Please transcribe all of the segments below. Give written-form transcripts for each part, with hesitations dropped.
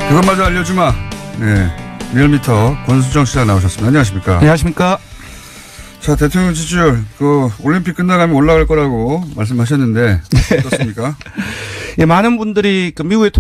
그것마저 알려주마. 네. 리얼미터 권수정 씨가 나오셨습니다. 안녕하십니까. 안녕하십니까. 자, 대통령 지지율, 올림픽 끝나가면 올라갈 거라고 말씀하셨는데, 어떻습니까? 예, 많은 분들이 미국의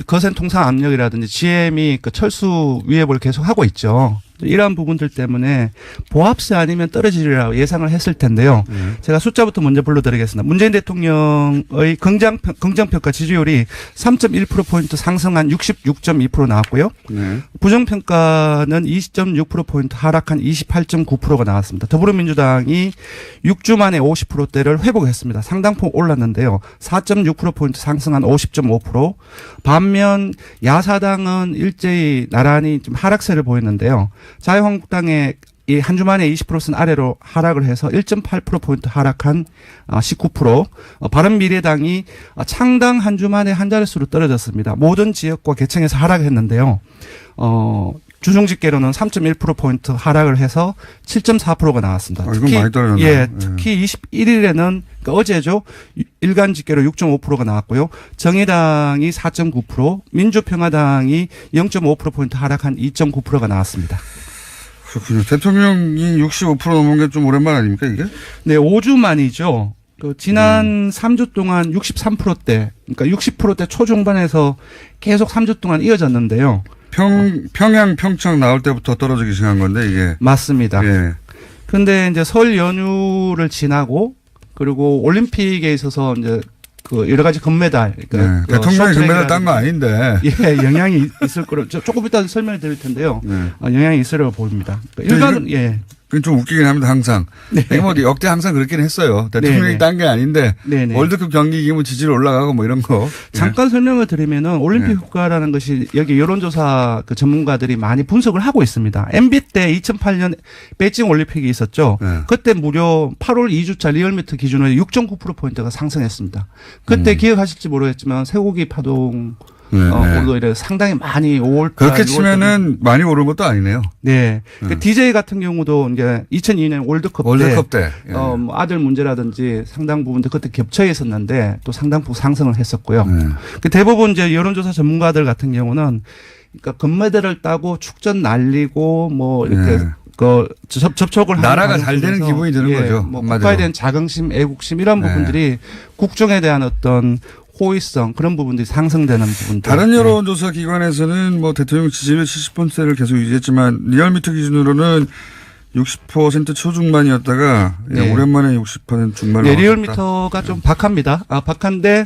거센 통상 압력이라든지 GM이 철수 위협을 계속 하고 있죠. 이러한 부분들 때문에 보합세 아니면 떨어지리라고 예상을 했을 텐데요. 제가 숫자부터 먼저 불러드리겠습니다. 문재인 대통령의 긍정평가 지지율이 3.1%포인트 상승한 66.2% 나왔고요. 부정평가는 20.6%포인트 하락한 28.9%가 나왔습니다. 더불어민주당이 6주 만에 50%대를 회복했습니다. 상당폭 올랐는데요. 4.6%포인트 상승한 50.5%. 반면 야사당은 일제히 나란히 좀 하락세를 보였는데요. 자유한국당의 이 한 주 만에 20%선 아래로 하락을 해서 1.8%포인트 하락한 19%. 바른미래당이 창당 한 주 만에 한 자릿수로 떨어졌습니다. 모든 지역과 계층에서 하락했는데요. 주중집계로는 3.1%포인트 하락을 해서 7.4%가 나왔습니다. 이건 많이 떨어졌네요. 예, 특히 21일에는 그러니까 어제죠. 일간 집계로 6.5%가 나왔고요. 정의당이 4.9%, 민주평화당이 0.5%포인트 하락한 2.9%가 나왔습니다. 그렇군요. 대통령이 65% 넘은 게 좀 오랜만 아닙니까, 이게? 네, 5주 만이죠. 지난 3주 동안 63%대, 그러니까 60%대 초중반에서 계속 3주 동안 이어졌는데요. 평양, 평창 나올 때부터 떨어지기 시작한 건데, 이게. 맞습니다. 예. 그런데 이제 설 연휴를 지나고, 그리고 올림픽에 있어서 이제 여러 가지 금메달. 그러니까 대통령이 금메달 딴 거 아닌데. 예, 영향이 있을 거로. 조금 이따 설명을 드릴 텐데요. 영향이 있으려고 보입니다. 일반, 예. 그건 좀 웃기긴 합니다, 항상. 네. 역대 항상 그렇긴 했어요. 대통령이 딴 게 아닌데. 네네. 월드컵 경기 이기면 지지율 올라가고 뭐 이런 거. 잠깐 설명을 드리면은 올림픽 효과라는 것이 여기 여론조사 전문가들이 많이 분석을 하고 있습니다. MB 때 2008년 베이징 올림픽이 있었죠. 그때 무려 8월 2주차 리얼미터 기준으로 6.9%포인트가 상승했습니다. 그때 기억하실지 모르겠지만 쇠고기 파동 오히려 상당히 많이 5월 그렇게 치면은 많이 오른 것도 아니네요. 네. 그 DJ 같은 경우도 이제 2002년 월드컵 때 아들 문제라든지 상당 부분도 그때 겹쳐 있었는데 또 상당폭 상승을 했었고요. 그 대부분 이제 여론조사 전문가들 같은 경우는 그러니까 금메달을 따고 축전 날리고 뭐 이렇게 접촉을 하는 나라가 잘 되는 기분이 드는 거죠. 뭐 국가에 대한 자긍심, 애국심 이런 부분들이 국정에 대한 어떤 호의성 그런 부분들이 상승되는 부분들. 다른 여론조사 기관에서는 뭐 대통령 지지율 70%를 계속 유지했지만 리얼미터 기준으로는 60% 초중반이었다가 오랜만에 60% 중반으로. 네, 리얼미터가 좀 박합니다. 박한데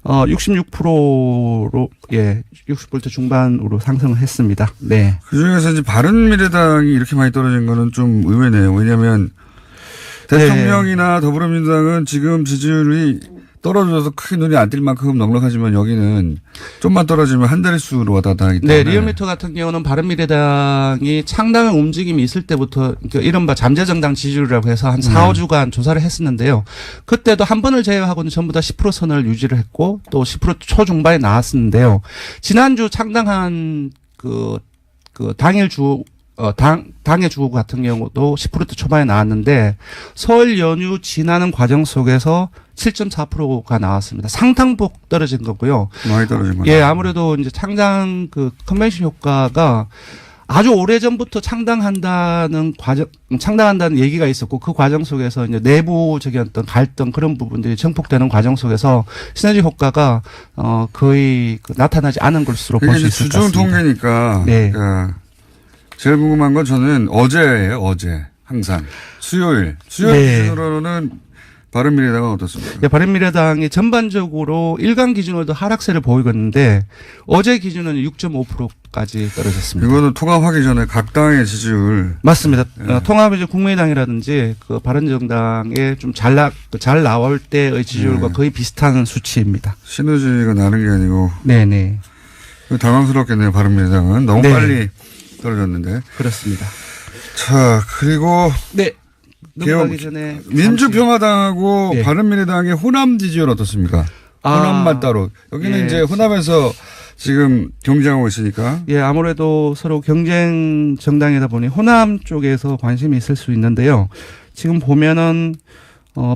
66%로 60% 중반으로 상승을 했습니다. 네. 그 중에서 이제 바른미래당이 이렇게 많이 떨어진 거는 좀 의외네요. 왜냐하면 대통령이나 더불어민주당은 지금 지지율이 떨어져서 크게 눈이 안 띌 만큼 넉넉하지만 여기는 좀만 떨어지면 한 자릿수로 왔다 갔다 하기 때문에. 네. 리얼미터 같은 경우는 바른미래당이 창당의 움직임이 있을 때부터 이른바 잠재정당 지지율이라고 해서 한 4, 5주간 조사를 했었는데요. 그때도 한 번을 제외하고는 전부 다 10% 선을 유지를 했고 또 10% 초중반에 나왔었는데요. 지난주 창당한 당일 당의 주호 같은 경우도 10% 초반에 나왔는데 설 연휴 지나는 과정 속에서 7.4%가 나왔습니다. 상당폭 떨어진 거고요. 많이 떨어진 거죠. 예, 아무래도 이제 창당 컨벤션 효과가 아주 오래전부터 창당한다는 얘기가 있었고 그 과정 속에서 이제 내부적인 어떤 갈등 그런 부분들이 증폭되는 과정 속에서 시너지 효과가 거의 나타나지 않은 것으로 볼 수 있을 것 같습니다. 주중 통계니까. 네. 그러니까 제일 궁금한 건 저는 어제예요. 어제. 항상. 수요일 기준으로는 바른미래당은 어떻습니까? 네, 바른미래당이 전반적으로 일간 기준으로도 하락세를 보이고 있는데 어제 기준은 6.5%까지 떨어졌습니다. 이거는 통합하기 전에 각 당의 지지율. 맞습니다. 통합이 국민의당이라든지 바른정당에 좀 잘 나올 때의 지지율과 거의 비슷한 수치입니다. 시너지가 나는 게 아니고. 네네. 당황스럽겠네요. 바른미래당은. 너무 빨리 떨어졌는데. 그렇습니다. 자, 그리고. 네. 넘어가기 전에 민주평화당하고 바른미래당의 호남 지지율 어떻습니까? 호남만 따로. 여기는 이제 호남에서 지금 경쟁하고 있으니까. 예, 아무래도 서로 경쟁 정당이다 보니 호남 쪽에서 관심이 있을 수 있는데요. 지금 보면은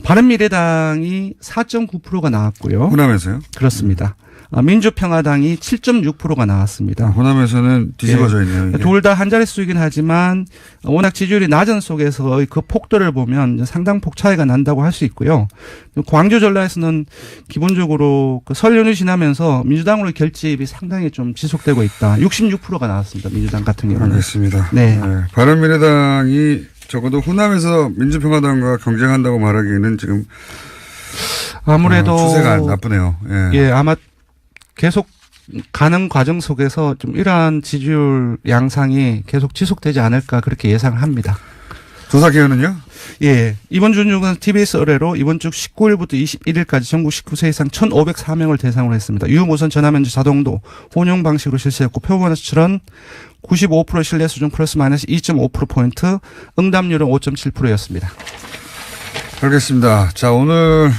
바른미래당이 4.9%가 나왔고요. 호남에서요? 그렇습니다. 민주평화당이 7.6%가 나왔습니다. 호남에서는 뒤집어져 있네요. 둘 다 한 자릿수이긴 하지만 워낙 지지율이 낮은 속에서 그 폭도를 보면 상당폭 차이가 난다고 할 수 있고요. 광주 전라에서는 기본적으로 그 설 연휴 지나면서 민주당으로 결집이 상당히 좀 지속되고 있다. 66%가 나왔습니다. 민주당 같은 경우는. 알겠습니다. 네. 바른미래당이 적어도 호남에서 민주평화당과 경쟁한다고 말하기에는 지금 아무래도 추세가 나쁘네요. 예, 아마 계속 가는 과정 속에서 좀 이러한 지지율 양상이 계속 지속되지 않을까 그렇게 예상을 합니다. 조사 기간은요? 예. 이번 주 중간 TBS 의뢰로 이번 주 19일부터 21일까지 전국 19세 이상 1,504명을 대상으로 했습니다. 유무선 전화면접 자동도 혼용 방식으로 실시했고 표본에서 출연 95% 신뢰 수준 플러스 마이너스 2.5%포인트, 응답률은 5.7%였습니다. 알겠습니다. 자, 오늘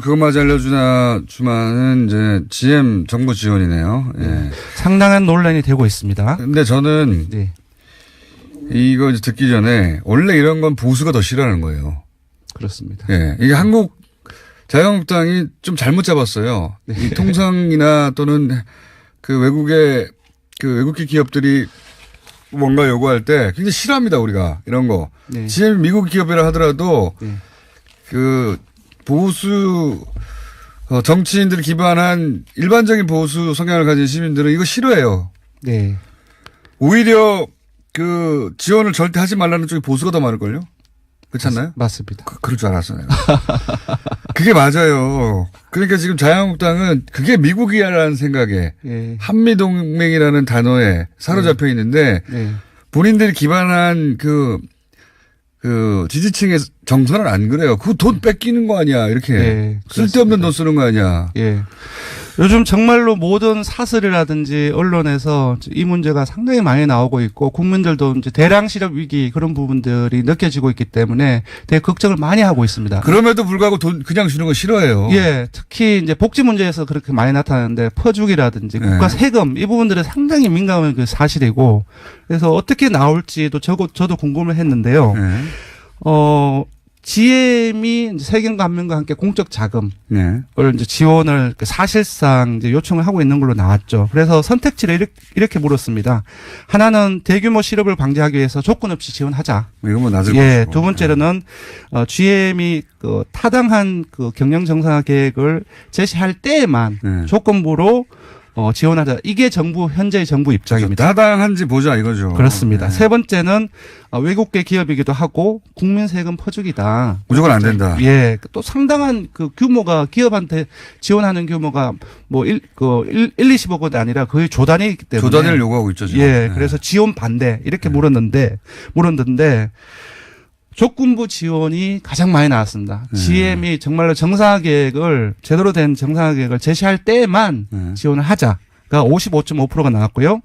그것마저 알려주마는 이제 GM 정부 지원이네요. 예. 상당한 논란이 되고 있습니다. 근데 저는 네. 이거 이제 듣기 전에 원래 이런 건 보수가 더 싫어하는 거예요. 그렇습니다. 예. 이게 자유한국당이 좀 잘못 잡았어요. 네. 이 통상이나 또는 그 외국계 기업들이 뭔가 요구할 때 굉장히 싫어합니다, 우리가. 이런 거. 네. GM 미국 기업이라 하더라도 네. 그 보수 정치인들을 기반한 일반적인 보수 성향을 가진 시민들은 이거 싫어해요. 네. 오히려 그 지원을 절대 하지 말라는 쪽이 보수가 더 많을걸요? 그렇지 않나요? 맞습니다. 그럴 줄 알았어요. 그게 맞아요. 그러니까 지금 자유한국당은 그게 미국이라는 생각에 예. 한미동맹이라는 단어에 사로잡혀 있는데 네. 본인들이 기반한 그 지지층의 정서는 안 그래요. 그거 돈 뺏기는 거 아니야. 이렇게. 네, 쓸데없는 돈 쓰는 거 아니야. 예. 요즘 정말로 모든 사설이라든지 언론에서 이 문제가 상당히 많이 나오고 있고 국민들도 이제 대량 실업 위기 그런 부분들이 느껴지고 있기 때문에 되게 걱정을 많이 하고 있습니다. 그럼에도 불구하고 돈 그냥 주는 거 싫어해요. 예, 특히 이제 복지 문제에서 그렇게 많이 나타나는데 퍼주기라든지 국가 세금 이 부분들은 상당히 민감한 그 사실이고 그래서 어떻게 나올지도 저도 궁금을 했는데요. 네. GM이 세금과 감면과 함께 공적 자금을 네. 이제 지원을 사실상 이제 요청을 하고 있는 걸로 나왔죠. 그래서 선택지를 이렇게 물었습니다. 하나는 대규모 실업을 방지하기 위해서 조건 없이 지원하자. 이거 뭐 낮을 예. 것이고. 두 번째로는 GM이 그 타당한 그 경영 정상화 계획을 제시할 때에만 네. 조건부로 지원하자. 이게 현재의 정부 입장입니다. 타당한지 보자 이거죠. 그렇습니다. 네. 세 번째는 외국계 기업이기도 하고 국민 세금 퍼주기다. 무조건 안 된다. 예. 또 상당한 그 규모가 기업한테 지원하는 규모가 뭐 20억 원이 아니라 거의 조 단위이기 때문에. 조 단위를 요구하고 있죠, 지금. 예. 네. 그래서 지원 반대 이렇게 물었는데 조건부 지원이 가장 많이 나왔습니다. GM이 정말로 제대로 된 정상화 계획을 제시할 때만 지원을 하자가 55.5%가 나왔고요.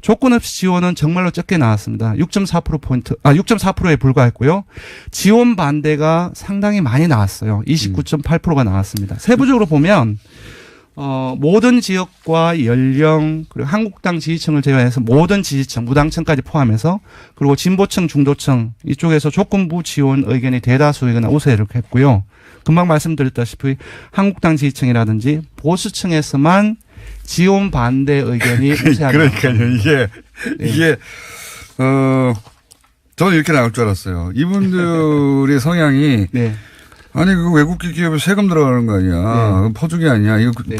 조건 없이 지원은 정말로 적게 나왔습니다. 6.4%에 불과했고요. 지원 반대가 상당히 많이 나왔어요. 29.8%가 나왔습니다. 세부적으로 보면 모든 지역과 연령 그리고 한국당 지지층을 제외해서 모든 지지층 무당층까지 포함해서 그리고 진보층 중도층 이쪽에서 조건부 지원 의견이 대다수이거나 우세를 했고요. 금방 말씀드렸다시피 한국당 지지층이라든지 보수층에서만 지원 반대 의견이 우세합니다. 그러니까요. 이게 저는 이렇게 나올 줄 알았어요. 이분들의 성향이 네. 아니 그 외국계 기업에 세금 들어가는 거 아니야. 네. 퍼주기 아니야. 이거 네.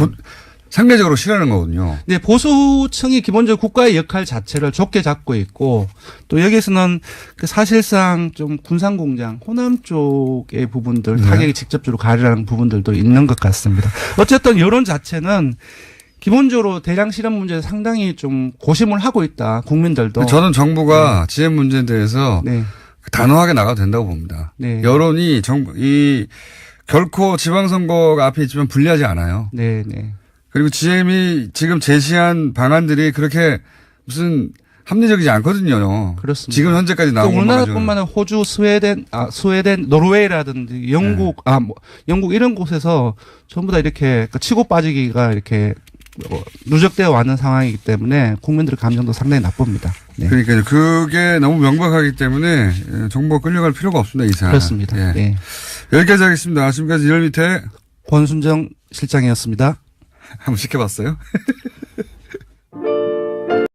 상대적으로 싫어하는 거거든요. 네, 보수층이 기본적으로 국가의 역할 자체를 좁게 잡고 있고 또 여기서는 그 사실상 좀 군산공장 호남 쪽의 부분들 타격이 직접적으로 가려는 부분들도 있는 것 같습니다. 어쨌든 여론 자체는 기본적으로 대량 실업 문제에 상당히 좀 고심을 하고 있다. 국민들도. 저는 정부가 GM 문제에 대해서 네. 단호하게 나가도 된다고 봅니다. 네. 여론이 결코 지방선거가 앞에 있지만 불리하지 않아요. 네, 네. 그리고 GM이 지금 제시한 방안들이 그렇게 무슨 합리적이지 않거든요. 그렇습니다. 지금 현재까지 나온 것만 우리나라뿐만 아니라 호주, 스웨덴, 노르웨이라든지 영국, 영국 이런 곳에서 전부 다 이렇게 치고 빠지기가 이렇게 누적되어 왔는 상황이기 때문에 국민들의 감정도 상당히 나쁩니다. 네. 그러니까요. 그게 너무 명백하기 때문에 정부가 끌려갈 필요가 없습니다. 이 사안. 그렇습니다. 예. 네. 여기까지 하겠습니다. 지금까지 1월 밑에 권순정 실장이었습니다. 한번 시켜봤어요?